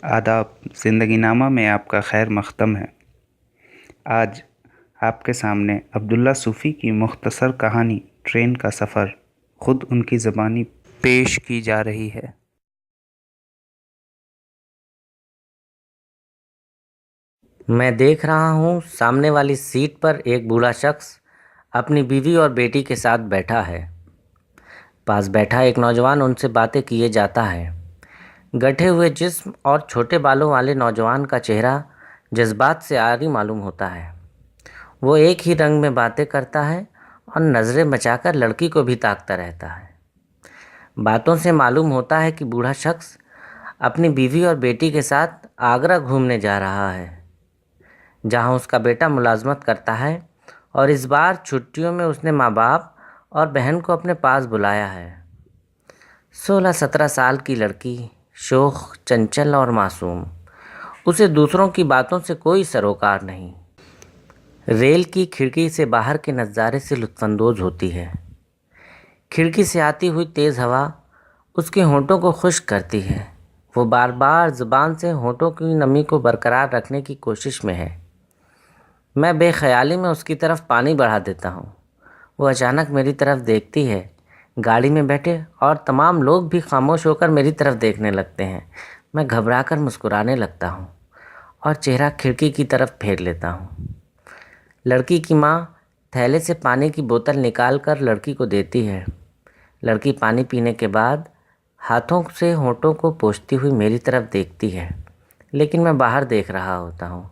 आदाब। ज़िंदगी नामा में आपका खैर मक़दम है। आज आपके सामने अब्दुल्ला सूफ़ी की मुख्तसर कहानी ट्रेन का सफ़र ख़ुद उनकी ज़बानी पेश की जा रही है। मैं देख रहा हूँ सामने वाली सीट पर एक बूढ़ा शख्स अपनी बीवी और बेटी के साथ बैठा है। पास बैठा एक नौजवान उनसे बातें किए जाता है। गठे हुए जिस्म और छोटे बालों वाले नौजवान का चेहरा जज्बात से आरी मालूम होता है। वो एक ही रंग में बातें करता है और नज़रें बचाकर लड़की को भी ताकता रहता है। बातों से मालूम होता है कि बूढ़ा शख्स अपनी बीवी और बेटी के साथ आगरा घूमने जा रहा है, जहां उसका बेटा मुलाजमत करता है और इस बार छुट्टियों में उसने माँ बाप और बहन को अपने पास बुलाया है। 16-17 साल की लड़की, शोख, चंचल और मासूम। उसे दूसरों की बातों से कोई सरोकार नहीं। रेल की खिड़की से बाहर के नज़ारे से लुत्फ़अंदोज़ होती है। खिड़की से आती हुई तेज़ हवा उसके होंठों को खुश्क करती है। वो बार बार ज़ुबान से होंठों की नमी को बरकरार रखने की कोशिश में है। मैं बेख्याली में उसकी तरफ पानी बढ़ा देता हूँ। वो अचानक मेरी तरफ देखती है। गाड़ी में बैठे और तमाम लोग भी खामोश होकर मेरी तरफ देखने लगते हैं। मैं घबराकर मुस्कुराने लगता हूँ और चेहरा खिड़की की तरफ फेर लेता हूँ। लड़की की माँ थैले से पानी की बोतल निकाल कर लड़की को देती है। लड़की पानी पीने के बाद हाथों से होंठों को पोंछती हुई मेरी तरफ देखती है, लेकिन मैं बाहर देख रहा होता हूँ।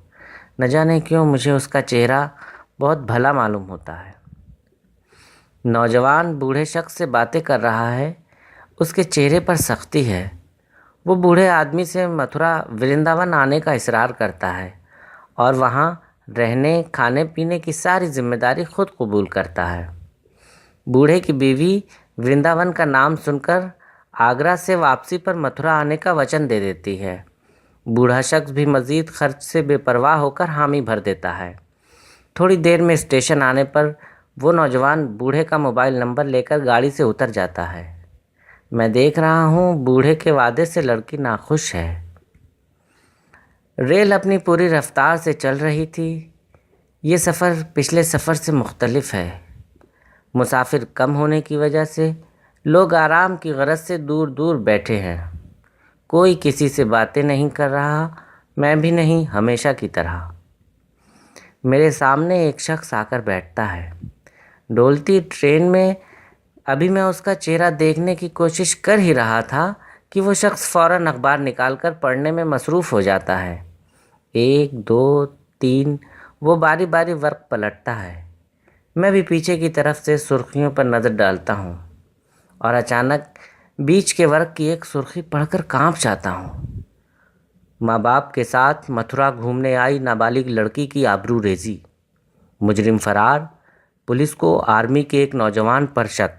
न जाने क्यों मुझे उसका चेहरा बहुत भला मालूम होता है। नौजवान बूढ़े शख्स से बातें कर रहा है। उसके चेहरे पर सख्ती है। वो बूढ़े आदमी से मथुरा वृंदावन आने का इसरार करता है और वहाँ रहने खाने पीने की सारी जिम्मेदारी खुद कबूल करता है। बूढ़े की बीवी वृंदावन का नाम सुनकर आगरा से वापसी पर मथुरा आने का वचन दे देती है। बूढ़ा शख्स भी मज़ीद खर्च से बेपरवाह होकर हामी भर देता है। थोड़ी देर में स्टेशन आने पर वो नौजवान बूढ़े का मोबाइल नंबर लेकर गाड़ी से उतर जाता है। मैं देख रहा हूँ बूढ़े के वादे से लड़की नाखुश है। रेल अपनी पूरी रफ्तार से चल रही थी। ये सफ़र पिछले सफ़र से मुख्तलिफ है। मुसाफिर कम होने की वजह से लोग आराम की गरज से दूर दूर बैठे हैं। कोई किसी से बातें नहीं कर रहा, मैं भी नहीं, हमेशा की तरह। मेरे सामने एक शख्स आकर बैठता है। डोलती ट्रेन में अभी मैं उसका चेहरा देखने की कोशिश कर ही रहा था कि वो शख्स फ़ौरन अखबार निकालकर पढ़ने में मसरूफ़ हो जाता है। 1, 2, 3 वो बारी बारी वर्क पलटता है। मैं भी पीछे की तरफ से सुर्खियों पर नज़र डालता हूँ और अचानक बीच के वर्क की एक सुर्खी पढ़कर कांप जाता हूँ। माँ बाप के साथ मथुरा घूमने आई नाबालिग लड़की की आबरूरेज़ी। मुजरिम फरार, पुलिस को आर्मी के एक नौजवान पर शक।